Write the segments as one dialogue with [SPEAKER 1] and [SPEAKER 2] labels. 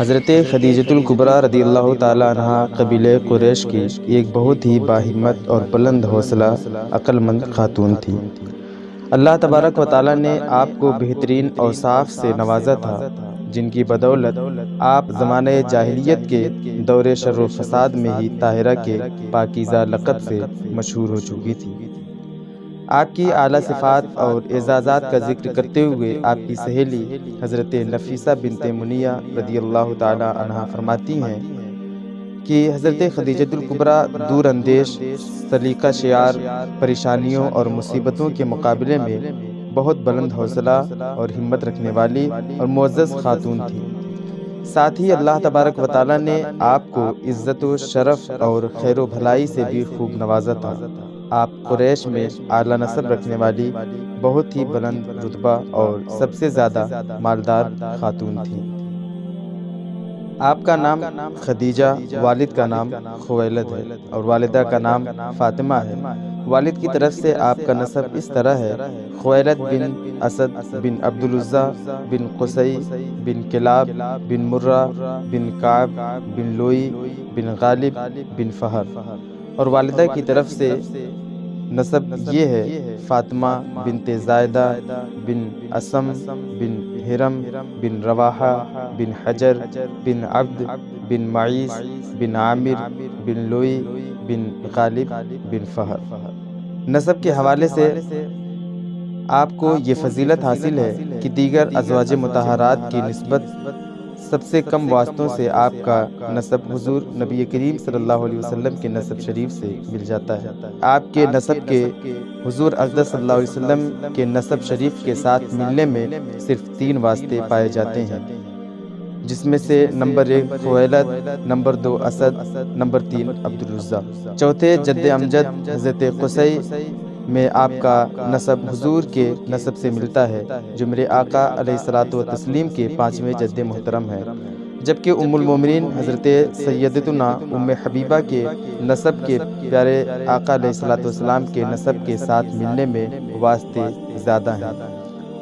[SPEAKER 1] حضرت خدیجۃ الکبریٰ رضی اللہ تعالیٰ عنہا قبیلہ قریش کی ایک بہت ہی باہمت اور بلند حوصلہ عقل مند خاتون تھی۔ اللہ تبارک و تعالیٰ نے آپ کو بہترین اوصاف سے نوازا تھا، جن کی بدولت آپ زمانہ جاہلیت کے دور شر و فساد میں ہی طاہرہ کے پاکیزہ لقب سے مشہور ہو چکی تھی۔ آپ کی اعلیٰ صفات اور اعزازات کا ذکر کرتے ہوئے آپ کی سہیلی حضرت نفیسہ بنت منیہ رضی اللہ تعالی عنہا فرماتی ہیں کہ حضرت خدیجۃ الکبریٰ دور اندیش، سلیقہ شعار، پریشانیوں اور مصیبتوں کے مقابلے میں بہت بلند حوصلہ اور ہمت رکھنے والی اور معزز خاتون تھی۔ ساتھ ہی اللہ تبارک و تعالیٰ نے آپ کو عزت و شرف اور خیر و بھلائی سے بھی خوب نوازا تھا۔ آپ قریش میں اعلیٰ نسب رکھنے والی بہت ہی بلند رتبہ اور سب سے زیادہ مالدار خاتون تھیں۔ آپ کا نام خدیجہ، والد کا نام خویلد ہے اور والدہ کا نام فاطمہ ہے۔ والد کی طرف سے آپ کا نسب اس طرح ہے: خویلد بن اسد بن عبدالعزیٰ بن قصی بن کلاب بن مرہ بن کعب بن لوئی بن غالب بن فہر۔ اور والدہ کی طرف سے نسب یہ ہے: فاطمہ بنت زائدہ بن اسم بن ہرم بن رواحہ بن حجر بن عبد بن معیس بن عامر بن لوئی بن غالب بن فہر۔ نسب کے حوالے سے آپ کو یہ فضیلت حاصل ہے کہ دیگر ازواج مطہرات کی نسبت سب سے کم واسطوں سے آپ کا نسب حضور نبی کریم صلی اللہ علیہ وسلم کے نسب شریف سے مل جاتا ہے۔ آپ کے نسب کے حضور اقدس صلی اللہ علیہ وسلم کے نسب شریف کے ساتھ ملنے میں صرف 3 واسطے پائے جاتے ہیں، جس میں سے نمبر 1 خویلد، نمبر 2 اسد، نمبر 3 عبدالعزیٰ۔ چوتھے جد امجد حضرت قصی میں آپ کا نسب حضور کے نسب سے ملتا ہے، جو میرے آقا علیہ الصلوۃ والتسلیم کے 5ویں جد محترم ہے، جبکہ ام المومنین حضرت سیدتنا ام حبیبہ کے نسب کے پیارے آقا علیہ الصلوۃ والسلام کے نسب کے ساتھ ملنے میں واسطے زیادہ ہیں،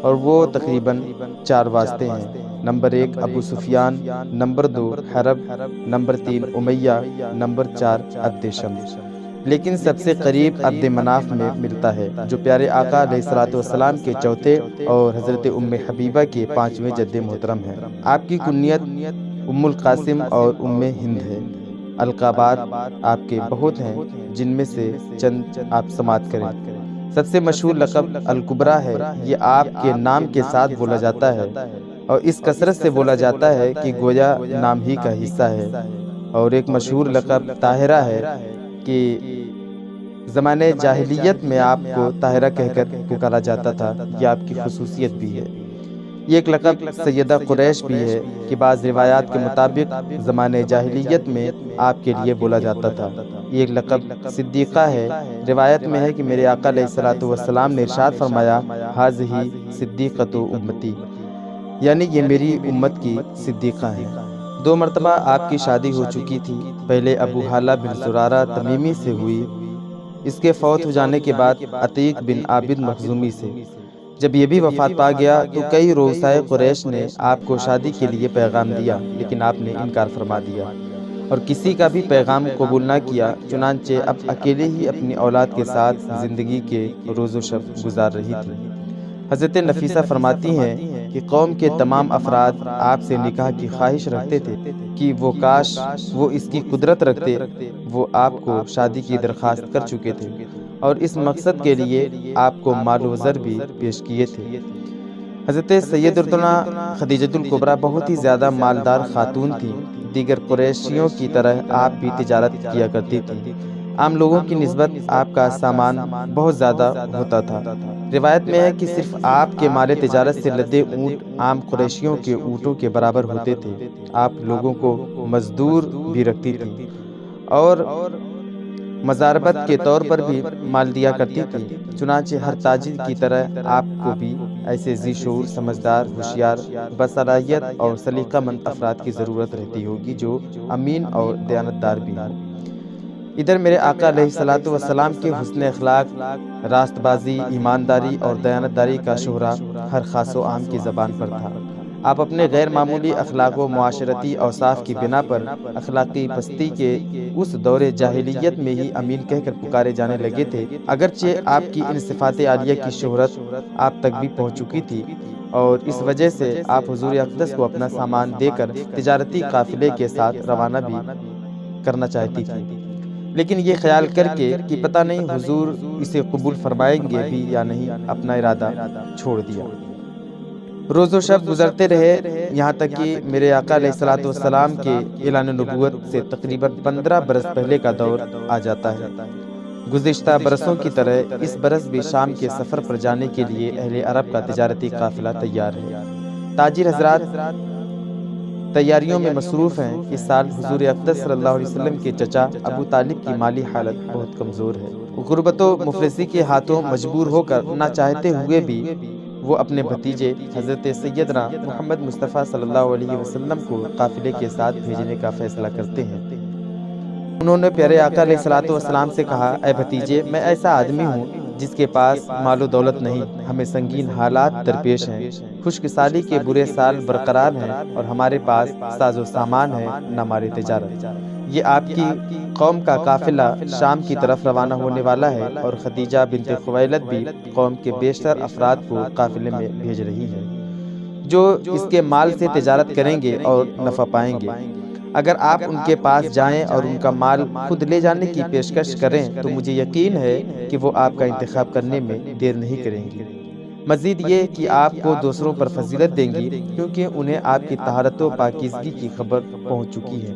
[SPEAKER 1] اور وہ تقریباً 4 واسطے ہیں: نمبر 1 ابو سفیان، نمبر 2 حرب، نمبر 3 امیہ، نمبر 4 عبد شمس۔ لیکن سب سے قریب عبد مناف میں ملتا ہے، جو پیارے آقا علیہ الصلوۃ والسلام کے 4تھے اور حضرت ام حبیبہ کے 5ویں جد محترم ہے۔ آپ کی کنیت ام القاسم اور ام ہند ہے۔ القابات آپ کے بہت ہیں، جن میں سے چند آپ سماعت کریں۔ سب سے مشہور لقب الکبریٰ ہے۔ یہ آپ کے نام کے ساتھ بولا جاتا ہے اور اس کثرت سے بولا جاتا ہے کہ گویا نام ہی کا حصہ ہے۔ اور ایک مشہور لقب طاہرہ ہے کہ زمانہ جاہلیت میں آپ کو طاہرہ کہہ کر پکارا جاتا تھا۔ یہ آپ کی خصوصیت بھی ہے۔ یہ ایک لقب سیدہ قریش بھی ہے کہ بعض روایات کے مطابق زمانہ جاہلیت میں آپ کے لیے بولا جاتا تھا۔ یہ ایک لقب صدیقہ ہے۔ روایت میں ہے کہ میرے آقا علیہ الصلوۃ والسلام نے ارشاد فرمایا: ھذہ صدیقۃ امتی، یعنی یہ میری امت کی صدیقہ ہیں۔ 2 مرتبہ آپ کی شادی ہو چکی تھی۔ پہلے ابو حالہ بن زرارہ تمیمی سے ہوئی، اس کے فوت ہو جانے کے بعد عتیق بن عابد مخزومی سے۔ جب یہ بھی وفات پا گیا تو کئی رؤسائے قریش نے آپ کو شادی کے لیے پیغام دیا، لیکن آپ نے انکار فرما دیا اور کسی کا بھی پیغام قبول نہ کیا۔ چنانچہ اب اکیلے ہی اپنی اولاد کے ساتھ زندگی کے روز و شب گزار رہی تھی۔ حضرت نفیسہ فرماتی ہیں کہ قوم کے تمام افراد آپ سے نکاح کی خواہش رکھتے تھے کہ وہ کاش وہ اس کی قدرت رکھتے، وہ آپ کو شادی کی درخواست کر چکے تھے اور اس مقصد کے لیے آپ کو مال و زر بھی پیش کیے تھے۔ حضرت سیدتنا خدیجۃ الکبریٰ بہت ہی زیادہ مالدار خاتون تھیں۔ دیگر قریشیوں کی طرح آپ بھی تجارت کیا کرتی تھیں۔ عام لوگوں کی نسبت آپ کا سامان بہت زیادہ ہوتا تھا۔ روایت میں ہے کہ صرف آپ کے مال تجارت سے لدے اونٹ عام قریشیوں کے اونٹوں کے برابر ہوتے تھے۔ آپ لوگوں کو مزدور بھی رکھتی تھیں اور مزاربت کے طور پر بھی مال دیا کرتی تھی۔ چنانچہ ہر تاجر کی طرح آپ کو بھی ایسے ذی شعور، سمجھدار، ہوشیار، باصلاحیت اور سلیقہ مند افراد کی ضرورت رہتی ہوگی، جو امین اور دیانتدار بھی ہوں۔ ادھر میرے آقا علیہ الصلوۃ والسلام کے حسن اخلاق، راست بازی، ایمانداری اور دیانتداری کا شہرہ ہر خاص و عام کی زبان پر تھا۔ آپ اپنے غیر معمولی اخلاق و معاشرتی اوصاف کی بنا پر اخلاقی پستی کے اس دور جاہلیت میں ہی امین کہہ کر پکارے جانے لگے تھے، اگرچہ آپ کی ان صفات عالیہ کی شہرت آپ تک بھی پہنچ چکی تھی، اور اس وجہ سے آپ حضور اقدس کو اپنا سامان دے کر تجارتی قافلے کے ساتھ روانہ بھی کرنا چاہتی تھی، لیکن یہ خیال کر کے کہ پتہ نہیں حضور اسے قبول فرمائیں گے بھی یا نہیں، اپنا ارادہ چھوڑ دیا۔ روز و شب گزرتے رہے، یہاں تک کہ میرے آقا علیہ الصلوۃ والسلام کے اعلان نبوت سے تقریباً 15 برس پہلے کا دور آ جاتا ہے۔ گزشتہ برسوں کی طرح اس برس بھی شام کے سفر پر جانے کے لیے اہل عرب کا تجارتی قافلہ تیار ہے۔ تاجر حضرات تیاریوں میں مصروف ہیں۔ اس سال حضور اقدس صلی اللہ علیہ وسلم کے چچا ابو طالب کی مالی حالت بہت کمزور ہے۔ غربت و مفلسی کے ہاتھوں مجبور ہو کر نہ چاہتے ہوئے بھی وہ اپنے بھتیجے حضرت سیدنا محمد مصطفیٰ صلی اللہ علیہ وسلم کو قافلے کے ساتھ بھیجنے کا فیصلہ کرتے ہیں۔ انہوں نے پیارے آقا علیہ الصلوۃ والسلام سے کہا، اے بھتیجے، میں ایسا آدمی ہوں جس کے پاس مال و دولت نہیں، ہمیں سنگین حالات درپیش ہیں، خشک سالی کے برے سال برقرار ہیں، اور ہمارے پاس ساز و سامان ہے نہ ہماری تجارت۔ یہ آپ کی قوم کا قافلہ شام کی طرف روانہ ہونے والا ہے، اور خدیجہ بنت خویلد بھی قوم کے بیشتر افراد کو قافلے میں بھیج رہی ہے، جو اس کے مال سے تجارت کریں گے اور نفع پائیں گے۔ اگر آپ ان کے پاس جائیں اور ان کا مال خود لے جانے کی پیشکش کریں تو مجھے یقین ہے کہ وہ آپ کا انتخاب کرنے میں دیر نہیں کریں گی۔ مزید یہ کہ آپ کو دوسروں پر فضیلت دیں گی، کیونکہ انہیں آپ کی طہارت و پاکیزگی کی خبر پہنچ چکی ہے۔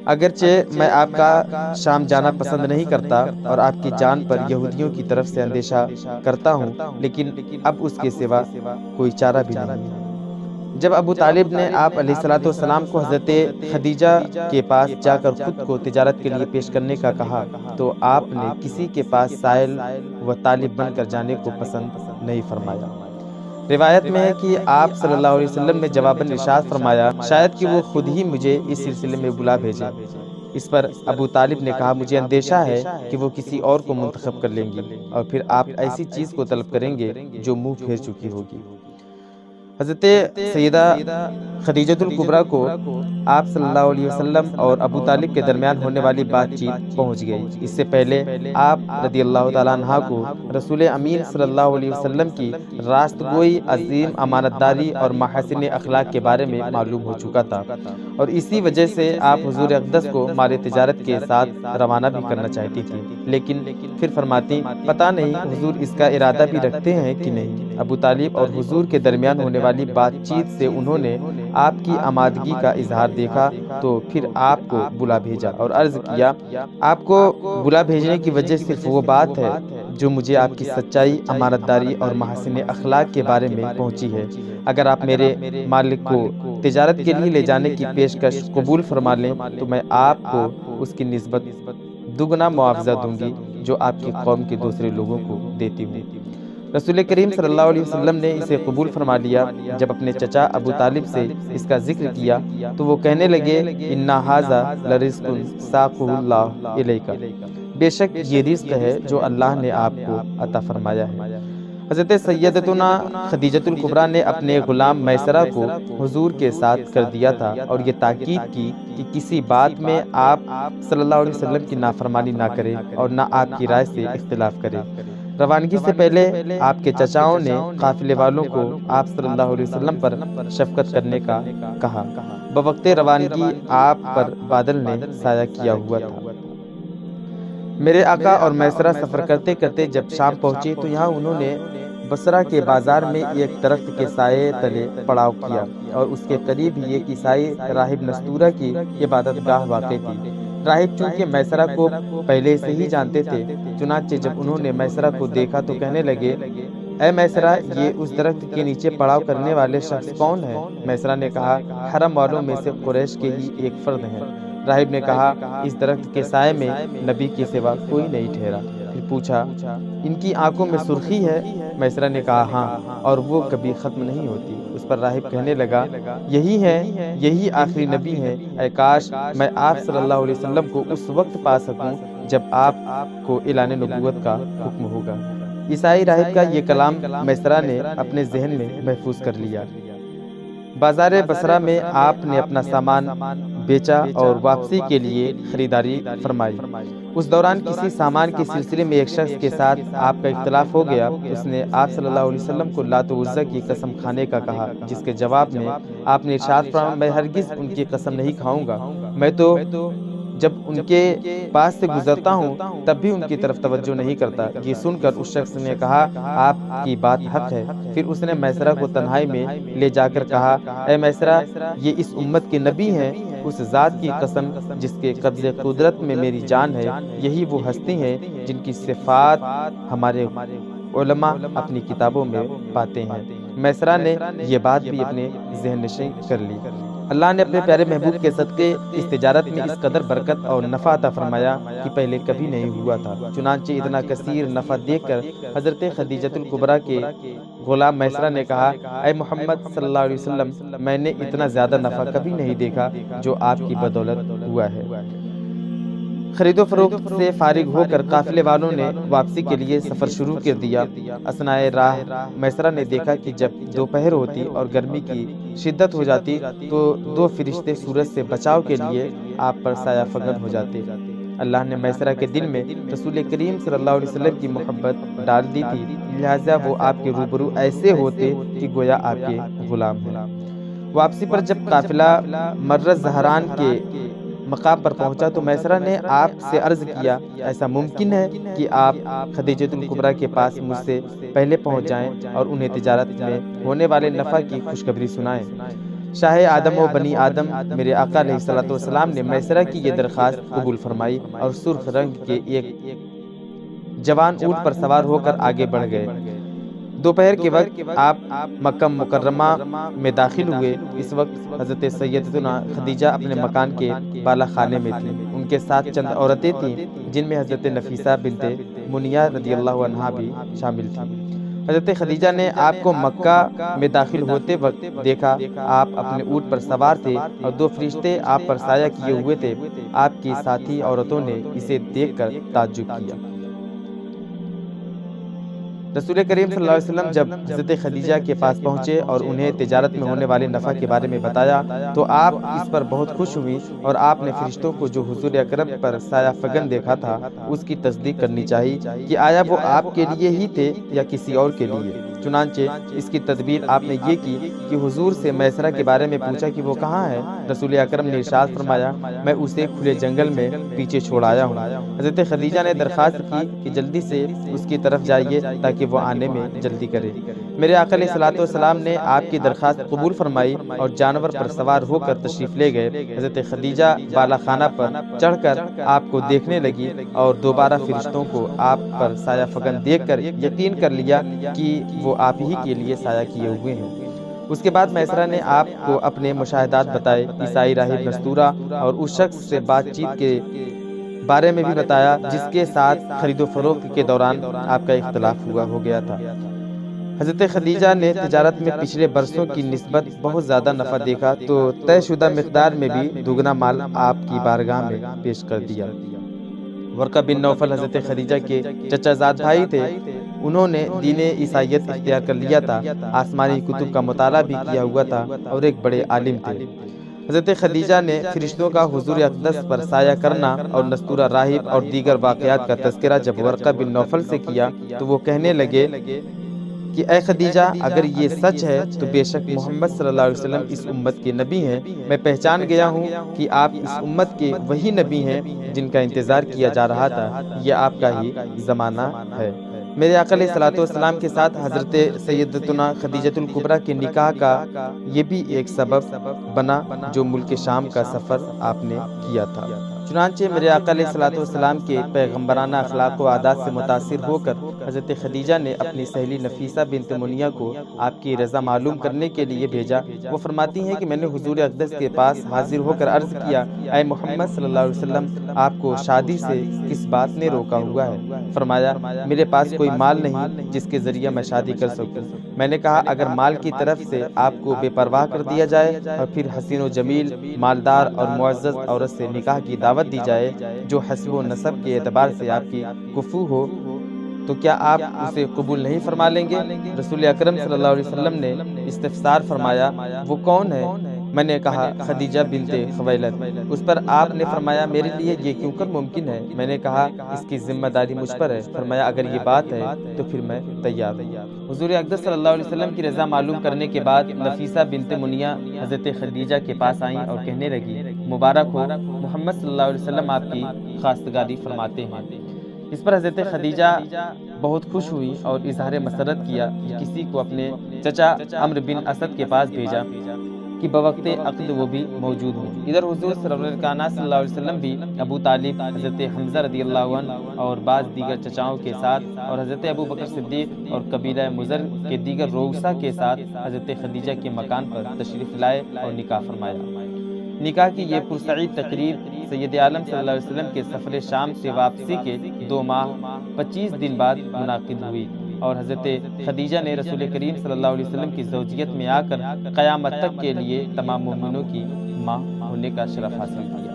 [SPEAKER 1] اگرچہ میں آپ کا شام جانا پسند نہیں کرتا اور آپ کی جان پر یہودیوں کی طرف سے اندیشہ کرتا ہوں، لیکن اب اس کے سوا کوئی چارہ بھی نہیں ہے۔ جب ابو طالب نے آپ علیہ الصلوۃ والسلام کو حضرت خدیجہ کے پاس جا کر خود کو تجارت کے لیے پیش کرنے کا کہا تو آپ نے کسی کے پاس سائل و طالب بن کر جانے کو پسند نہیں فرمایا۔ روایت میں ہے کہ آپ صلی اللہ علیہ وسلم نے جواباً ارشاد فرمایا، شاید کہ وہ خود ہی مجھے اس سلسلے میں بلا بھیجیں۔ اس پر ابو طالب نے کہا، مجھے اندیشہ ہے کہ وہ کسی اور کو منتخب کر لیں گی، اور پھر آپ ایسی چیز کو طلب کریں گے جو منہ پھیر چکی ہوگی۔ حضرت سیدہ خدیجۃ الکبریٰ کو آپ صلی اللہ علیہ وسلم اور ابو طالب کے درمیان ہونے والی بات چیت پہنچ گئی۔ اس سے پہلے آپ رضی اللہ تعالیٰ عنہ کو رسول امین صلی اللہ علیہ وسلم کی راست گوئی، عظیم امانتداری اور محاسن اخلاق کے بارے میں معلوم ہو چکا تھا، اور اسی وجہ سے آپ حضور اقدس کو مال تجارت کے ساتھ روانہ بھی کرنا چاہتی تھی، لیکن پھر فرماتی، پتہ نہیں حضور اس کا ارادہ بھی رکھتے ہیں کہ نہیں۔ ابو طالب اور حضور کے درمیان ہونے والی بات چیت سے انہوں نے آپ کی آمادگی کا اظہار دیکھا تو پھر آپ کو بلا بھیجا اور عرض کیا، آپ کو بلا بھیجنے کی وجہ صرف وہ بات ہے جو مجھے آپ کی سچائی، امانتداری اور محاسن اخلاق کے بارے میں پہنچی ہے۔ اگر آپ میرے مالک کو تجارت کے لیے لے جانے کی پیشکش قبول فرما لیں تو میں آپ کو اس کی نسبت دگنا معاوضہ دوں گی جو آپ کی قوم کے دوسرے لوگوں کو دیتی ہوں۔ رسول کریم صلی اللہ علیہ وسلم نے اسے قبول فرما لیا۔ جب اپنے چچا ابو طالب سے اس کا ذکر کیا تو وہ کہنے لگے، اِنَّ هَٰذَا لَرِزْقٌ سَاقَهُ اللَّهُ إِلَيْكَ، بے شک یہ رزق ہے جو اللہ نے آپ کو عطا فرمایا ہے۔ حضرت سیدتنا خدیجۃ الکبریٰ نے اپنے غلام میسرہ کو حضور کے ساتھ کر دیا تھا اور یہ تاکید کی کہ کسی بات میں آپ صلی اللہ علیہ وسلم کی نافرمانی نہ کرے اور نہ آپ کی رائے سے اختلاف کرے۔ روانگی سے پہلے آپ کے چچاؤں نے قافلے والوں کو آپ صلی اللہ علیہ وسلم پر شفقت کرنے کا کہا۔ بوقت روانگی آپ پر بادل نے سایہ کیا ہوا تھا۔ میرے آقا اور میسرہ سفر کرتے کرتے جب شام پہنچے تو یہاں انہوں نے بصرہ کے بازار میں ایک درخت کے سائے تلے پڑاؤ کیا، اور اس کے قریب ہی ایک عیسائی راہب نستورہ کی عبادت گاہ واقع تھی۔ راہب چونکہ میسرہ کو پہلے سے ہی جانتے تھے، چنانچہ جب انہوں نے میسرہ کو دیکھا تو کہنے لگے، اے میسرہ، یہ اس درخت کے نیچے پڑاؤ کرنے والے شخص کون ہے؟ میسرہ نے کہا، حرم والوں میں سے قریش کے ہی ایک فرد ہیں۔ راہب نے کہا، اس درخت کے سائے میں نبی کے سوا کوئی نہیں ٹھہرا۔ پھر پوچھا، ان کی آنکھوں میں سرخی ہے؟ میسرہ نے کہا، ہاں، اور وہ کبھی ختم نہیں ہوتی۔ اس پر راہب کہنے لگا، یہی ہے، یہی آخری نبی ہے۔ اے کاش میں آپ صلی اللہ علیہ وسلم کو اس وقت پا سکوں جب آپ کو اعلان نبوت کا حکم ہوگا۔ عیسائی راہب کا یہ کلام میسرہ نے اپنے ذہن میں محفوظ کر لیا۔ بازار بصرہ میں آپ نے اپنا سامان بیچا اور واپسی کے لیے خریداری فرمائی۔ اس دوران کسی سامان کے سلسلے میں ایک شخص کے ساتھ آپ کا اختلاف ہو گیا۔ اس نے آپ صلی اللہ علیہ وسلم کو لات و عزیٰ کی قسم کھانے کا کہا، جس کے جواب میں آپ نے ارشاد فرمایا، میں ہرگز ان کی قسم نہیں کھاؤں گا، میں تو جب ان کے پاس سے گزرتا ہوں تب بھی ان کی طرف توجہ نہیں کرتا۔ یہ سن کر اس شخص نے کہا، آپ کی بات حق ہے۔ پھر اس نے میسرہ کو تنہائی میں لے جا کر کہا، اے میسرہ، یہ اس امت کے نبی ہیں، اس ذات کی قسم جس کے قبض قدرت میں میری جان ہے، یہی وہ ہستی ہیں جن کی صفات ہمارے علماء اپنی کتابوں میں پاتے ہیں۔ میسرہ نے یہ بات بھی اپنے ذہن نشین کر لی۔ اللہ نے اپنے پیارے محبوب کے صدقے اس تجارت میں اس قدر برکت اور نفع عطا فرمایا کہ پہلے کبھی نہیں ہوا تھا۔ چنانچہ اتنا کثیر نفع دیکھ کر حضرت خدیجۃ الکبریٰ کے غلام میسرہ نے کہا، اے محمد صلی اللہ علیہ وسلم، میں نے اتنا زیادہ نفع کبھی نہیں دیکھا جو آپ کی بدولت ہوا ہے۔ خرید و فروخت سے فارغ ہو کر قافلے والوں نے واپسی کے لیے سفر شروع کر دیا۔ اثناء راہ میسرہ نے دیکھا کہ جب دوپہر ہوتی اور گرمی کی شدت ہو جاتی تو دو فرشتے سورج سے بچاؤ کے لیے آپ پر سایہ فگن ہو جاتے۔ اللہ نے میسرہ کے دل میں رسول کریم صلی اللہ علیہ وسلم کی محبت ڈال دی تھی، لہٰذا وہ آپ کے روبرو ایسے ہوتے کہ گویا آپ کے غلام ہیں۔ واپسی پر جب قافلہ مرہ زہران کے مقام پر پہنچا تو میسرہ نے آپ سے عرض کیا، ایسا ممکن ہے کہ آپ خدیجۃ الکبریٰ کے پاس مجھ سے پہلے پہنچ جائیں اور انہیں تجارت میں ہونے والے نفع کی خوشخبری سنائیں۔ شاہ آدم و بنی آدم میرے آقا علیہ الصلوۃ والسلام نے میسرہ کی یہ درخواست قبول فرمائی اور سرخ رنگ کے ایک جوان اونٹ پر سوار ہو کر آگے بڑھ گئے۔ دوپہر کے وقت آپ مکہ مکرمہ میں داخل ہوئے۔ اس وقت حضرت سیدتنا خدیجہ اپنے مکان کے بالا خانے میں تھیں۔ ان کے ساتھ چند عورتیں تھیں جن میں حضرت نفیسہ بنت منیہ رضی اللہ عنہا بھی شامل تھیں۔ حضرت خدیجہ نے آپ کو مکہ میں داخل ہوتے وقت دیکھا۔ آپ اپنے اونٹ پر سوار تھے اور دو فرشتے آپ پر سایہ کیے ہوئے تھے۔ آپ کی ساتھی عورتوں نے اسے دیکھ کر تعجب کیا۔ رسول کریم صلی اللہ علیہ وسلم جب حضرت خدیجہ کے پاس پہنچے اور انہیں تجارت میں ہونے والے نفع کے بارے میں بتایا تو آپ اس پر بہت خوش ہوئی اور آپ نے فرشتوں کو جو حضور اکرم پر سایہ فگن دیکھا تھا اس کی تصدیق کرنی چاہیے کہ آیا وہ آپ کے لیے ہی تھے یا کسی اور کے لیے۔ چنانچہ اس کی تدبیر آپ نے یہ کی کہ حضور سے میسرہ کے بارے میں پوچھا کہ وہ کہاں ہے۔ رسول اکرم نے ارشاد فرمایا، میں اسے کھلے جنگل میں پیچھے چھوڑ آیا ہوں۔ حضرت خدیجہ نے درخواست کی کہ جلدی سے اس کی طرف جائیے تاکہ وہ آنے میں جلدی کرے۔ میرے آقا علیہ الصلوۃ والسلام نے آپ کی درخواست قبول فرمائی اور جانور پر سوار ہو کر تشریف لے گئے۔ حضرت خدیجہ بالا خانہ پر چڑھ کر آپ کو دیکھنے لگی اور دوبارہ فرشتوں کو آپ پر سایہ فگن دیکھ کر یقین کر لیا کہ وہ آپ ہی کے لیے سایہ کیے ہوئے ہیں۔ اس کے بعد میسرہ نے آپ کو اپنے مشاہدات بتائے، عیسائی راہب نستورہ اور اس شخص سے بات چیت کے بارے میں بھی بتایا جس کے ساتھ خرید و فروخت کے دوران آپ کا اختلاف ہو گیا تھا۔ حضرت خدیجہ نے تجارت میں پچھلے برسوں کی نسبت بہت زیادہ نفع دیکھا تو طے شدہ مقدار میں بھی دوگنا مال آپ کی بارگاہ میں پیش کر دیا۔ ورقہ بن نوفل حضرت خدیجہ کے چچا زاد بھائی تھے۔ انہوں نے دین عیسائیت اختیار کر لیا تھا، آسمانی کتب کا مطالعہ بھی کیا ہوا تھا اور ایک بڑے عالم تھے۔ حضرت خدیجہ نے فرشتوں کا حضور اقدس پر سایہ کرنا اور نستورہ راہب اور دیگر واقعات کا تذکرہ جب ورقہ بن نوفل سے کیا تو وہ کہنے لگے کہ اے خدیجہ، اگر یہ سچ ہے تو بے شک محمد صلی اللہ علیہ وسلم اس امت کے نبی ہیں۔ میں پہچان گیا ہوں کہ آپ اس امت کے وہی نبی ہیں جن کا انتظار کیا جا رہا تھا، یہ آپ کا ہی زمانہ ہے۔ میرے آقا علیہ الصلوۃ والسلام کے ساتھ حضرت سیدتنا خدیجۃ الکبریٰ کے نکاح کا یہ بھی ایک سبب بنا جو ملک شام کا سفر آپ نے کیا تھا۔ چنانچہ میرے آقا علیہ الصلوۃ والسلام کے پیغمبرانہ اخلاق و عادات سے متاثر ہو کر حضرت خدیجہ نے اپنی سہیلی نفیسہ بنت منیہ کو آپ کی رضا معلوم کرنے کے لیے بھیجا۔ وہ فرماتی ہیں کہ میں نے حضور اقدس کے پاس حاضر ہو کر عرض کیا، اے محمد صلی اللہ علیہ وسلم، آپ کو شادی سے کس بات نے روکا ہوا ہے؟ فرمایا، میرے پاس کوئی مال نہیں جس کے ذریعے میں شادی کر سکوں۔ میں نے کہا، اگر مال کی طرف سے آپ کو بے پرواہ کر دیا جائے اور پھر حسین و جمیل مالدار اور معزز عورت سے نکاح کی دعوت دی جائے جو حسب و نسب کے اعتبار سے آپ کی کفو ہو تو کیا آپ اسے قبول نہیں فرما لیں گے؟ رسول اکرم صلی اللہ علیہ وسلم نے استفسار فرمایا، وہ کون ہے؟ میں نے کہا خدیجہ بنت خویلد۔ اس پر آپ نے فرمایا میرے لیے یہ کیوں کر ممکن ہے؟ میں نے کہا اس کی ذمہ داری مجھ پر ہے۔ فرمایا اگر یہ بات ہے تو پھر میں تیار ہوں۔ حضور اقدس صلی اللہ علیہ وسلم کی رضا معلوم کرنے کے بعد نفیسہ بنت منیہ حضرت خدیجہ کے پاس آئیں اور کہنے لگی، مبارک ہو، محمد صلی اللہ علیہ وسلم آپ کی خواستگاری فرماتے ہیں۔ اس پر حضرت خدیجہ بہت خوش ہوئی اور اظہار مسرت کیا کہ کسی کو اپنے چچا عمرو بن اسد کے پاس بھیجا کہ بوقت عقد وہ بھی موجود ہوں۔ ادھر حضور صلی اللہ علیہ وسلم بھی ابو طالب، حضرت حمزہ رضی اللہ عنہ اور بعض دیگر چچاؤں کے ساتھ اور حضرت ابو بکر صدیق اور قبیلہ مزر کے دیگر روغسا کے ساتھ حضرت خدیجہ کے مکان پر تشریف لائے اور نکاح فرمایا۔ نکاح کی یہ پرسعید تقریب سید عالم صلی اللہ علیہ وسلم کے سفر شام سے واپسی کے 2 ماہ 25 دن بعد منعقد ہوئی اور حضرت خدیجہ نے رسول کریم صلی اللہ علیہ وسلم کی زوجیت میں آ کر قیامت تک کے لیے تمام مومنوں کی ماں ہونے کا شرف حاصل کیا۔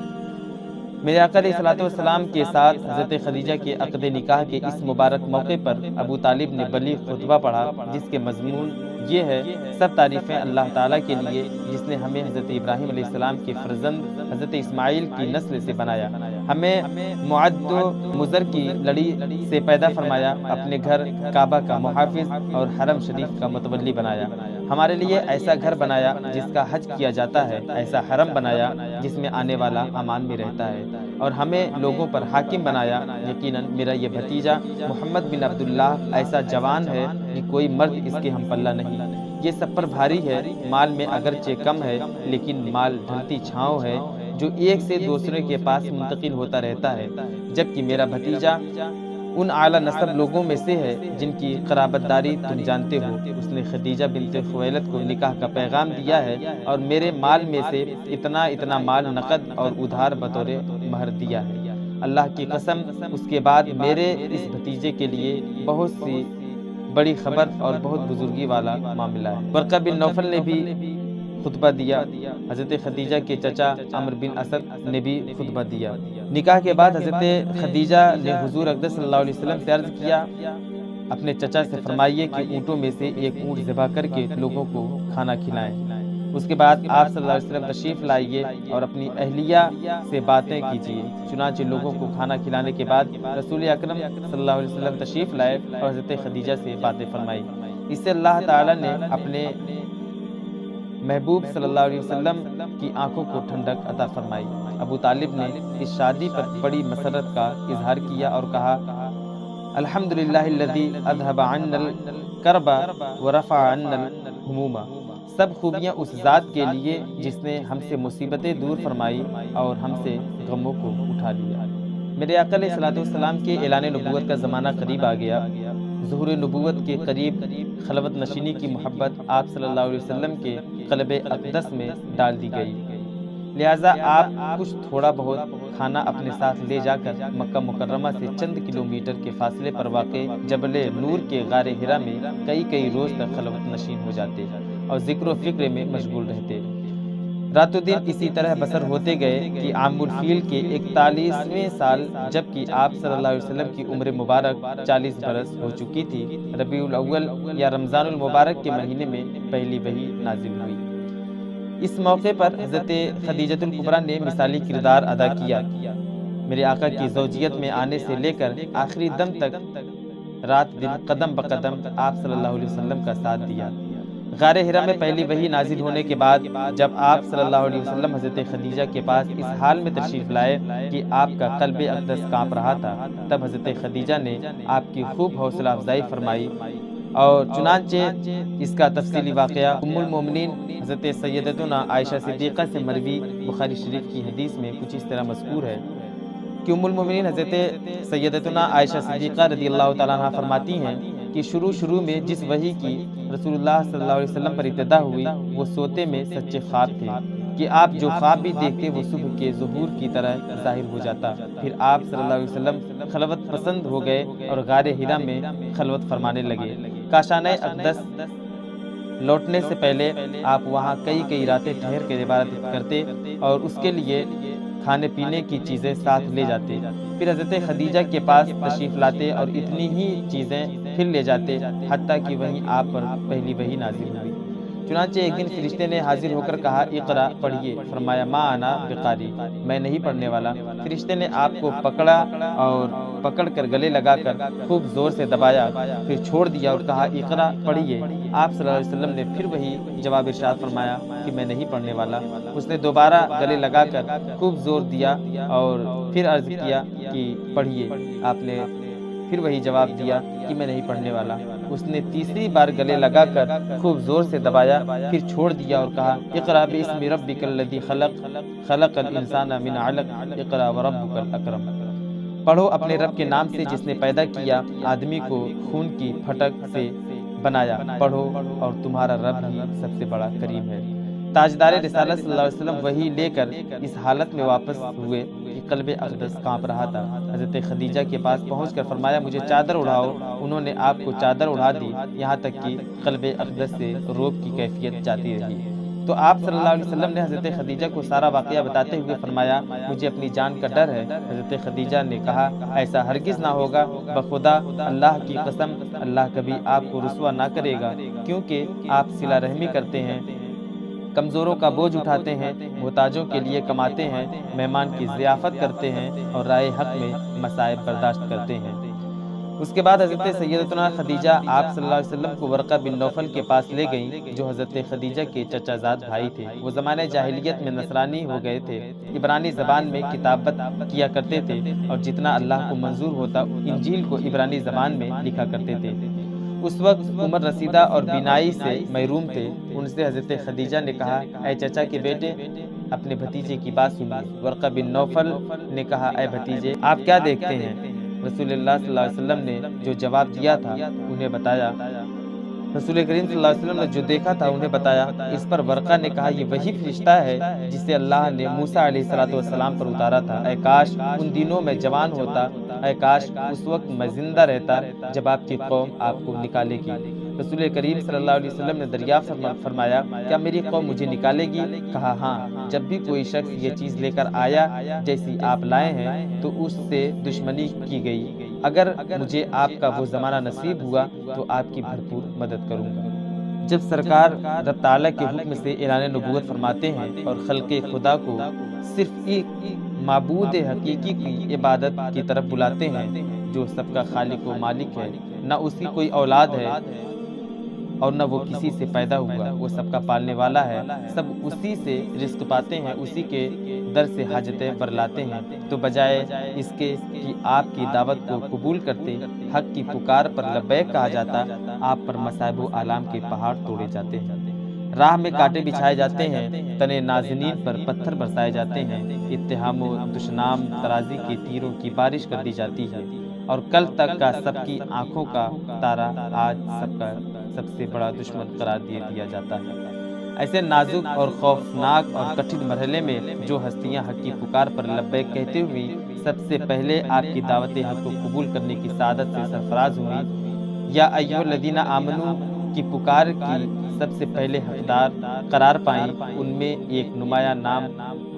[SPEAKER 1] میرے آقا علیہ الصلوۃ والسلام کے ساتھ حضرت خدیجہ کے عقد نکاح کے اس مبارک موقع پر ابو طالب نے بلیغ خطبہ پڑھا جس کے مضمون یہ ہے، سب تعریفیں اللہ تعالیٰ کے لیے جس نے ہمیں حضرت ابراہیم علیہ السلام کے فرزند حضرت اسماعیل کی نسل سے بنایا، ہمیں معد و مضر کی لڑی سے پیدا فرمایا، اپنے گھر کعبہ کا محافظ اور حرم شریف کا متولی بنایا، ہمارے لیے ایسا گھر بنایا جس کا حج کیا جاتا ہے، ایسا حرم بنایا جس میں آنے والا امان میں رہتا ہے، اور ہمیں لوگوں پر حاکم بنایا۔ یقیناً میرا یہ بھتیجا محمد بن عبداللہ ایسا جوان ہے کہ کوئی مرد اس کے ہم پلہ نہیں، یہ سب پر بھاری ہے، مال میں اگرچہ کم ہے لیکن مال ڈھلتی چھاؤں ہے جو ایک سے دوسرے کے پاس منتقل ہوتا رہتا ہے، جبکہ میرا بھتیجا ان اعلیٰ نسب لوگوں میں سے ہے جن کی قرابت داری تم جانتے ہو۔ اس نے خدیجہ بنت خویلد کو نکاح کا پیغام دیا ہے اور میرے مال میں سے اتنا مال نقد اور ادھار بطور مہر دیا ہے۔ اللہ کی قسم اس کے بعد میرے اس بھتیجے کے لیے بہت سی بڑی خبر اور بہت بزرگی والا معاملہ ہے۔ ورقہ بن نوفل نے بھی خطبہ دیا، حضرت خدیجہ کے چچا عمرو بن اسد نے بھی خطبہ دیا۔ نکاح کے بعد حضرت خدیجہ نے حضور اقدس صلی اللہ علیہ وسلم سے عرض کیا، اپنے چچا سے فرمائیے کہ اونٹوں میں سے ایک اونٹ ذبح کر کے لوگوں کو کھانا کھلائیں۔ اس کے بعد آپ صلی اللہ علیہ وسلم تشریف لائیے اور اپنی اہلیہ سے باتیں کیجیے۔ چنانچہ لوگوں کو کھانا کھلانے کے بعد رسول اکرم صلی اللہ علیہ وسلم تشریف لائے اور حضرت خدیجہ سے باتیں فرمائی۔ اس سے اللہ تعالیٰ نے اپنے محبوب صلی اللہ علیہ وسلم کی آنکھوں کو ٹھنڈک عطا فرمائی۔ ابو طالب نے اس شادی پر بڑی مسرت کا اظہار کیا اور کہا، الحمدللہ الذی اذھب عنا الکرب ورفع عنا الہموم، سب خوبیاں اس ذات کے لیے جس نے ہم سے مصیبتیں دور فرمائی اور ہم سے غموں کو اٹھا لیا۔ میرے آقا علیہ الصلوۃ والسلام کے اعلان نبوت کا زمانہ قریب آ گیا۔ ظہور نبوت کے قریب خلوت نشینی کی محبت آپ صلی اللہ علیہ وسلم کے قلب اقدس میں ڈال دی گئی، لہٰذا آپ کچھ تھوڑا بہت کھانا اپنے ساتھ لے جا کر مکہ مکرمہ سے چند کلومیٹر کے فاصلے پر واقع جبل نور کے غار حرا میں کئی روز تک خلوت نشین ہو جاتے اور ذکر و فکر میں مشغول رہتے۔ رات و دن اسی طرح بسر ہوتے گئے کہ عام الفیل کے 41ویں سال جبکہ آپ صلی اللہ علیہ وسلم کی عمر مبارک 40 برس ہو چکی تھی، ربیع الاول یا رمضان المبارک کے مہینے میں پہلی وحی نازل ہوئی۔ اس موقع پر حضرت خدیجۃ الکبریٰ نے مثالی کردار ادا کیا۔ میرے آقا کی زوجیت میں آنے سے لے کر آخری دم تک رات دن قدم بقدم آپ صلی اللہ علیہ وسلم کا ساتھ دیا۔ غار حرا میں پہلی وحی نازل ہونے کے بعد جب آپ صلی اللہ علیہ وسلم حضرت خدیجہ کے پاس اس حال میں تشریف لائے کہ آپ کا قلب اقدس کانپ رہا تھا، تب حضرت خدیجہ نے آپ کی خوب حوصلہ افزائی فرمائی اور چنانچہ اس کا تفصیلی واقعہ ام المومنین حضرت سیدتنا عائشہ صدیقہ سے مروی بخاری شریف کی حدیث میں کچھ اس طرح مذکور ہے کہ ام المومنین حضرت سیدتنا عائشہ صدیقہ رضی اللہ تعالیٰ عنہ فرماتی ہیں کہ شروع میں جس وحی کی رسول اللہ صلی اللہ علیہ وسلم پر ابتدا ہوئی وہ سوتے میں سچے خواب تھے کہ آپ جو خواب بھی دیکھتے وہ صبح کے ظہور کی طرح ظاہر ہو جاتا۔ پھر آپ صلی اللہ علیہ وسلم خلوت پسند ہو گئے اور غار حرا میں خلوت فرمانے لگے۔ کاشانہ اقدس لوٹنے سے پہلے آپ وہاں کئی راتیں ٹھہر کے عبادت کرتے اور اس کے لیے کھانے پینے کی چیزیں ساتھ لے جاتے۔ پھر حضرت خدیجہ کے پاس تشریف لاتے اور اتنی ہی چیزیں پھر لے جاتے حتیٰ کہ وہیں آپ پر پہلی وحی نازل ہوئی۔ چنانچہ ایک دن فرشتے نے حاضر ہو کر کہا اقرا پڑھیے، فرمایا ما انا بقاری، میں نہیں پڑھنے والا۔ فرشتے نے آپ کو پکڑا اور پکڑ کر گلے لگا کر خوب زور سے دبایا، پھر چھوڑ دیا اور کہا اقرا پڑھیے۔ آپ صلی اللہ علیہ وسلم نے پھر وہی جواب ارشاد فرمایا کہ میں نہیں پڑھنے والا۔ اس نے دوبارہ گلے لگا کر خوب زور دیا اور پھر عرض کیا کہ پڑھیے۔ آپ نے پھر وہی جواب دیا کہ میں نہیں پڑھنے والا۔ اس نے تیسری بار گلے لگا کر خوب زور سے دبایا، پھر چھوڑ دیا اور کہا اقرا باسم ربک الذی خلق، خلق الانسان من علق، اقرا وربک الاکرم، پڑھو اپنے رب کے نام سے جس نے پیدا کیا آدمی کو خون کی پھٹک سے بنایا، پڑھو اور تمہارا رب ہی سب سے بڑا کریم ہے۔ تاجدار رسالت صلی اللہ علیہ وسلم وہی لے کر اس حالت میں واپس ہوئے کہ قلب اقدس کانپ رہا تھا۔ حضرت خدیجہ کے پاس پہنچ کر فرمایا مجھے چادر اڑاؤ۔ انہوں نے آپ کو چادر اڑا دی، یہاں تک کہ قلب اقدس سے روب کی کیفیت جاتی رہی۔ تو آپ صلی اللہ علیہ وسلم نے حضرت خدیجہ کو سارا واقعہ بتاتے ہوئے فرمایا مجھے اپنی جان کا ڈر ہے۔ حضرت خدیجہ نے کہا ایسا ہرگز نہ ہوگا، بخدا اللہ کی قسم اللہ کبھی آپ کو رسوا نہ کرے گا، کیونکہ آپ صلہ رحمی کرتے ہیں، کمزوروں کا بوجھ اٹھاتے ہیں، محتاجوں کے لیے کماتے ہیں، مہمان کی ضیافت کرتے ہیں اور رائے حق میں مصائب برداشت کرتے ہیں۔ اس کے بعد حضرت سیدتنا خدیجہ آپ صلی اللہ علیہ وسلم کو ورقہ بن نوفل کے پاس لے گئیں، جو حضرت خدیجہ کے چچا زاد بھائی تھے۔ وہ زمانہ جاہلیت میں نصرانی ہو گئے تھے، عبرانی زبان میں کتابت کیا کرتے تھے اور جتنا اللہ کو منظور ہوتا انجیل کو عبرانی زبان میں لکھا کرتے تھے۔ اس وقت عمر رسیدہ اور بینائی سے محروم تھے۔ ان سے حضرت خدیجہ نے کہا اے چچا کے بیٹے، اپنے بھتیجے کی بات سنیے۔ ورقہ بن نوفل نے کہا اے بھتیجے آپ کیا دیکھتے ہیں؟ رسول اللہ صلی اللہ علیہ وسلم نے جو جواب دیا تھا انہیں بتایا۔ رسول کریم صلی اللہ علیہ وسلم نے جو دیکھا تھا انہیں بتایا۔ اس پر ورقہ نے کہا یہ وہی فرشتہ ہے جسے اللہ نے موسیٰ علیہ السلام پر اتارا تھا۔ اے کاش ان دنوں میں جوان ہوتا، اے کاش اس وقت میں زندہ رہتا جب آپ کی قوم آپ کو نکالے گی۔ رسول کریم صلی اللہ علیہ وسلم نے دریافت فرمایا کیا میری قوم مجھے نکالے گی؟ کہا ہاں، جب بھی کوئی شخص یہ چیز لے کر آیا جیسی آپ لائے ہیں تو اس سے دشمنی کی گئی۔ اگر مجھے آپ کا وہ زمانہ نصیب ہوا تو آپ کی بھرپور مدد کروں گا۔ جب سرکار رب تعالیٰ کے حکم سے اعلان نبوت فرماتے ہیں اور خلق خدا کو صرف ایک معبود حقیقی کی عبادت کی طرف بلاتے ہیں جو سب کا خالق و مالک ہے، نہ اس کی کوئی اولاد ہے اور نہ وہ کسی سے پیدا ہوا، وہ سب کا پالنے والا ہے، سب اسی سے رزق پاتے ہیں، اسی کے در سے حاجتیں برلاتے ہیں، تو بجائے اس کے کہ آپ کی دعوت کو قبول کرتے، حق کی پکار پر لبیک کہا جاتا، آپ پر مصائب و آلام کے پہاڑ توڑے جاتے ہیں، راہ میں کانٹے بچھائے جاتے ہیں، تنے نازنین پر پتھر برسائے جاتے ہیں، اتہام و دشنام ترازی کے تیروں کی بارش کر دی جاتی ہے، اور کل تک کا سب کی آنکھوں کا تارا آج سب سے بڑا دشمن قرار دیا جاتا ہے۔ ایسے نازک اور خوفناک اور کٹھن مرحلے میں جو ہستیاں حق کی پکار پر لبیک کہتے ہوئے سب سے پہلے آپ کی دعوت حق کو قبول کرنے کی سعادت سے سرفراز ہوئی، یا ایھا الذین آمنو کی پکار کی سب سے پہلے حقدار قرار پائیں، ان میں ایک نمایاں نام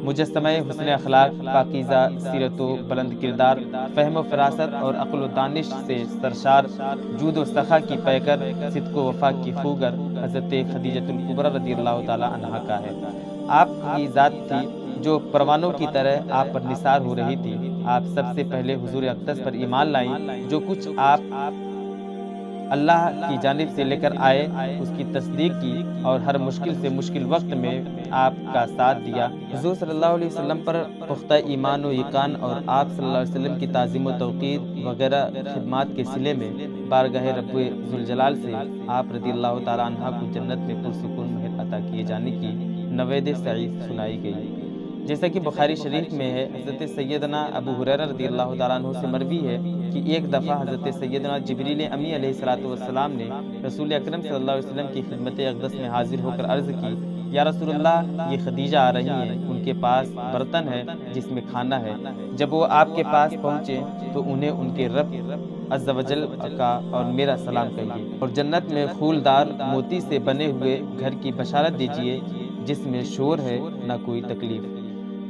[SPEAKER 1] مجسمہ حسن اخلاق، پاکیزہ سیرت و بلند کردار، فہم و فراست اور عقل و دانش سے سرشار، جود و سخا کی پیکر، صدق و وفا کی خوگر حضرت خدیجۃ الکبریٰ رضی اللہ تعالی عنہا کا ہے۔ آپ کی ذات تھی جو پروانوں کی طرح آپ پر نثار ہو رہی تھی۔ آپ سب سے پہلے حضور اقدس پر ایمان لائیں، جو کچھ آپ اللہ کی جانب سے لے کر آئے اس کی تصدیق کی اور ہر مشکل سے مشکل وقت میں آپ کا ساتھ دیا۔ حضور صلی اللہ علیہ وسلم پر پختہ ایمان و یقین اور آپ صلی اللہ علیہ وسلم کی تعظیم و توقیر وغیرہ خدمات کے صلے میں بارگاہ رب ذوالجلال سے آپ رضی اللہ تعالی عنہ کو جنت میں پرسکون مہر عطا کیے جانے کی نوید سعید سنائی گئی، جیسا کہ بخاری شریف میں ہے۔ حضرت سیدنا ابو ہریرہ رضی اللہ تعالیٰ عنہ سے مروی ہے کہ ایک دفعہ حضرت سیدنا جبریل امی علیہ السلام نے رسول اکرم صلی اللہ علیہ وسلم کی خدمت اقدس میں حاضر ہو کر عرض کی یا رسول اللہ، یہ خدیجہ آ رہی ہیں، ان کے پاس برتن ہے جس میں کھانا ہے۔ جب وہ آپ کے پاس پہنچے تو انہیں ان کے رب عز و جل کا اور میرا سلام کہیے، اور جنت میں پھولدار موتی سے بنے ہوئے گھر کی بشارت دیجیے جس میں شور ہے نہ کوئی تکلیف۔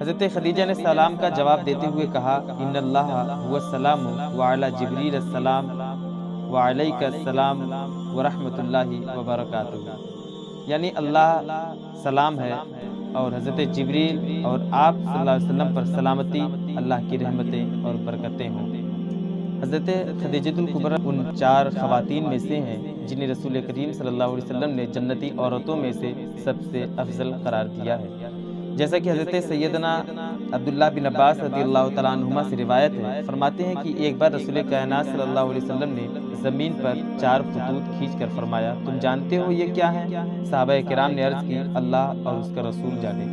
[SPEAKER 1] حضرت خدیجہ نے سلام کا جواب دیتے ہوئے کہا ان اللہ هو السلام وعلی جبریل السلام وعلیک السلام ورحمۃ اللہ وبرکاتہ، یعنی اللہ سلام ہے اور حضرت جبریل اور آپ صلی اللہ علیہ وسلم پر سلامتی، اللہ کی رحمتیں اور برکتیں ہوں۔ حضرت خدیجۃ الکبریٰ ان 4 خواتین میں سے ہیں جنہیں رسول کریم صلی اللہ علیہ وسلم نے جنتی عورتوں میں سے سب سے افضل قرار دیا ہے۔ جیسا کہ حضرت سیدنا عبداللہ بن عباس رضی اللہ تعالیٰ عنہما سے روایت ہے، فرماتے ہیں کہ ایک بار رسول کائنات صلی اللہ علیہ وسلم نے زمین پر 4 خطوط کھینچ کر فرمایا تم جانتے ہو یہ کیا ہیں؟ صحابہ کرام نے عرض کی اللہ اور اس کا رسول جانے۔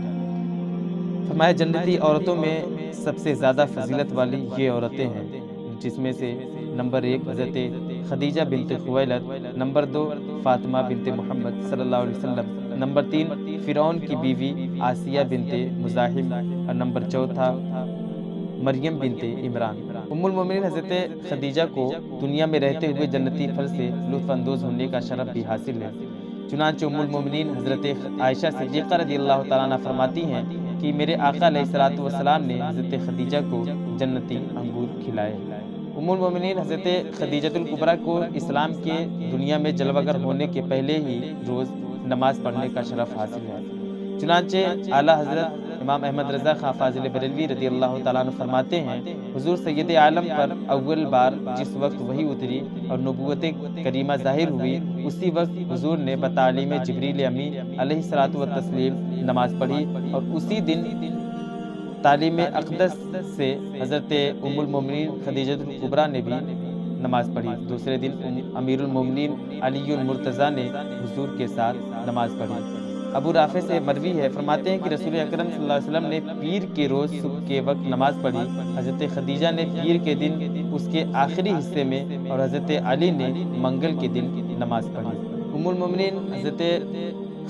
[SPEAKER 1] فرمایا جنتی عورتوں میں سب سے زیادہ فضیلت والی یہ عورتیں ہیں، جس میں سے نمبر 1 حضرت خدیجہ بنت خویلد، نمبر 2 فاطمہ بنت محمد صلی اللہ علیہ وسلم، نمبر 3 فرعون کی بیوی آسیہ بنت مزاحم، اور نمبر 4 مریم بنت عمران۔ ام المومنین حضرت خدیجہ کو دنیا میں رہتے ہوئے جنتی پھل سے لطف اندوز ہونے کا شرف بھی حاصل ہے۔ چنانچہ ام المومنین حضرت عائشہ صدیقہ رضی اللہ تعالیٰ عنہ فرماتی ہیں کہ میرے آقا علیہ الصلوۃ والسلام نے حضرت خدیجہ کو جنتی انگور کھلائے۔ ام المومنین حضرت خدیجۃ الکبریٰ کو اسلام کے دنیا میں جلوہ گر ہونے کے پہلے ہی روز نماز پڑھنے کا شرف حاصل ہے۔ چنانچہ اعلیٰ حضرت امام احمد رضا خان فاضل بریلوی رضی اللہ تعالیٰ عنہ فرماتے ہیں حضور سید عالم پر اول بار جس وقت وحی اتری اور نبوت کریمہ ظاہر ہوئی، اسی وقت حضور نے بتعلیم جبریل امی علیہ الصلوۃ والتسلیم نماز پڑھی، اور اسی دن تعلیم اقدس سے حضرت ام المومنین خدیجۃ الکبریٰ نے بھی نماز پڑھی۔ دوسرے دن امیر المومنین علی المرتضیٰ نے حضور کے ساتھ نماز پڑھی۔ ابو رافع سے مروی ہے، فرماتے ہیں کہ رسول اکرم صلی اللہ علیہ وسلم نے پیر کے روز صبح کے وقت نماز پڑھی، حضرت خدیجہ نے پیر کے دن اس کے آخری حصے میں، اور حضرت علی نے منگل کے دن نماز پڑھی۔ ام المومنین حضرت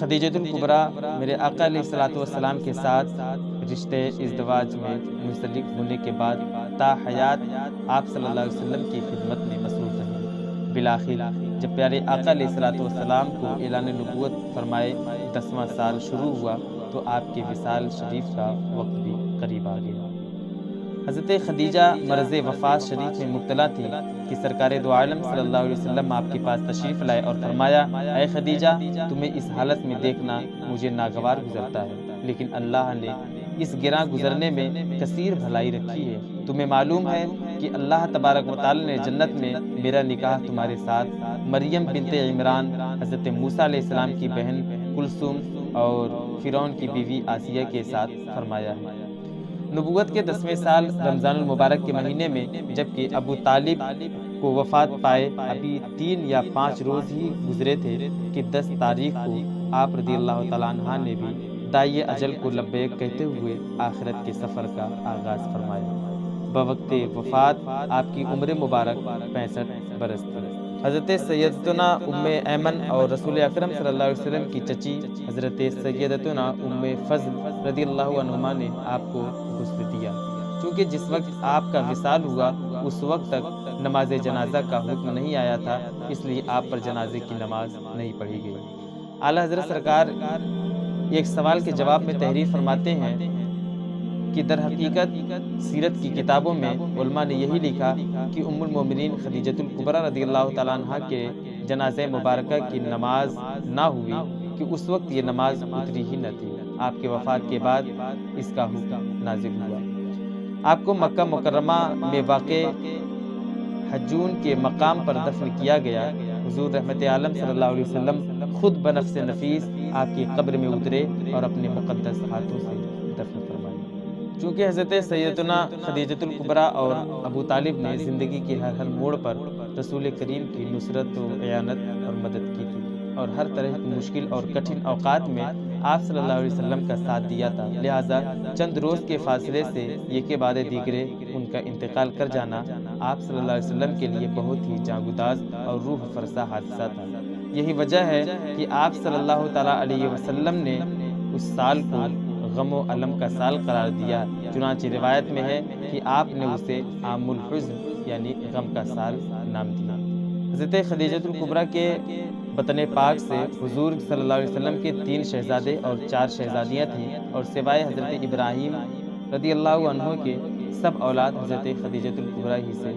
[SPEAKER 1] خدیجۃ الکبریٰ میرے آقا علیہ الصلوۃ والسلام کے ساتھ رشتے ازدواج میں منسلک ہونے کے بعد تا حیات آپ صلی اللہ علیہ وسلم کی خدمت میں مصروف رہیں۔ بالآخر جب پیارے آقا علیہ الصلوۃ والسلام کو اعلان نبوت فرمائے 10واں سال شروع ہوا تو آپ کے وصال شریف کا وقت بھی قریب آ گیا۔ حضرت خدیجہ مرض وفات شریف میں مبتلا تھی کہ سرکار دو عالم صلی اللہ علیہ وسلم آپ کے پاس تشریف لائے اور فرمایا اے خدیجہ تمہیں اس حالت میں دیکھنا مجھے ناگوار گزرتا ہے، لیکن اللہ نے اس گراں گزرنے میں کثیر بھلائی رکھی ہے۔ تمہیں معلوم ہے کہ اللہ تبارک و تعالی نے جنت میں میرا نکاح تمہارے ساتھ مریم بنت عمران حضرت موسیٰ علیہ السلام کی بہن کلثوم اور فرعون کی بیوی آسیہ کے ساتھ فرمایا ہے۔ نبوت کے 10ویں سال رمضان المبارک کے مہینے میں جبکہ ابو طالب کو وفات پائے ابھی 3 یا 5 روز ہی گزرے تھے کہ 10 تاریخ کو آپ رضی اللہ تعالیٰ عنہ نے بھی داعی اجل کو لبیک کہتے ہوئے آخرت کے سفر کا آغاز فرمایا۔ بوقت وفات آپ کی عمر مبارک 65 برس تھی۔ حضرت سیدتنا ام ایمن اور رسول اکرم صلی اللہ علیہ وسلم کی چچی حضرت سیدتنا ام فضل رضی اللہ عنہما نے آپ کو غسل دیا، چونکہ جس وقت آپ کا وصال ہوا اس وقت تک نماز جنازہ کا حکم نہیں آیا تھا، اس لیے آپ پر جنازے کی نماز نہیں پڑھی گئی۔ اعلیٰ حضرت سرکار ایک سوال کے جواب میں تحریر فرماتے ہیں کہ در حقیقت سیرت کی کتابوں میں علماء نے یہی لکھا کہ ام المومنین خدیجۃ الکبریٰ رضی اللہ تعالیٰ عنہ کے جنازہ مبارکہ کی نماز نہ ہوئی کہ اس وقت یہ نماز اتری ہی نہ تھی۔ آپ کے وفات کے بعد اس کا حکم نازل ہوا۔ آپ کو مکہ مکرمہ میں واقع حجون کے مقام پر دفن کیا گیا۔ حضور رحمت عالم صلی اللہ علیہ وسلم خود بنفس نفیس آپ کی قبر میں اترے اور اپنے مقدس ہاتھوں سے دفن فرمائے۔ چونکہ حضرت سیدتنا خدیجۃ الکبریٰ اور ابو طالب نے زندگی کے ہر موڑ پر رسول کریم کی نصرت و اعانت اور مدد کی تھی اور ہر طرح کی مشکل اور کٹھن اوقات میں آپ صلی اللہ علیہ وسلم کا ساتھ دیا تھا، لہٰذا چند روز کے فاصلے سے ایک کے بعد دیگرے ان کا انتقال کر جانا آپ صلی اللہ علیہ وسلم کے لیے بہت ہی جانگداز اور روح فرسا حادثہ تھا۔ یہی وجہ ہے کہ آپ صلی اللہ تعالیٰ علیہ وسلم نے اس سال کو غم و علم کا سال قرار دیا، چنانچہ روایت میں ہے کہ آپ نے اسے عام الحزن یعنی غم کا سال نام دیا۔ حضرت خدیجۃ الکبریٰ کے بطن پاک سے حضور صلی اللہ علیہ وسلم کے 3 شہزادے اور 4 شہزادیاں تھیں، اور سوائے حضرت ابراہیم
[SPEAKER 2] رضی اللہ عنہ کے سب اولاد حضرت خدیجۃ الکبریٰ ہی سے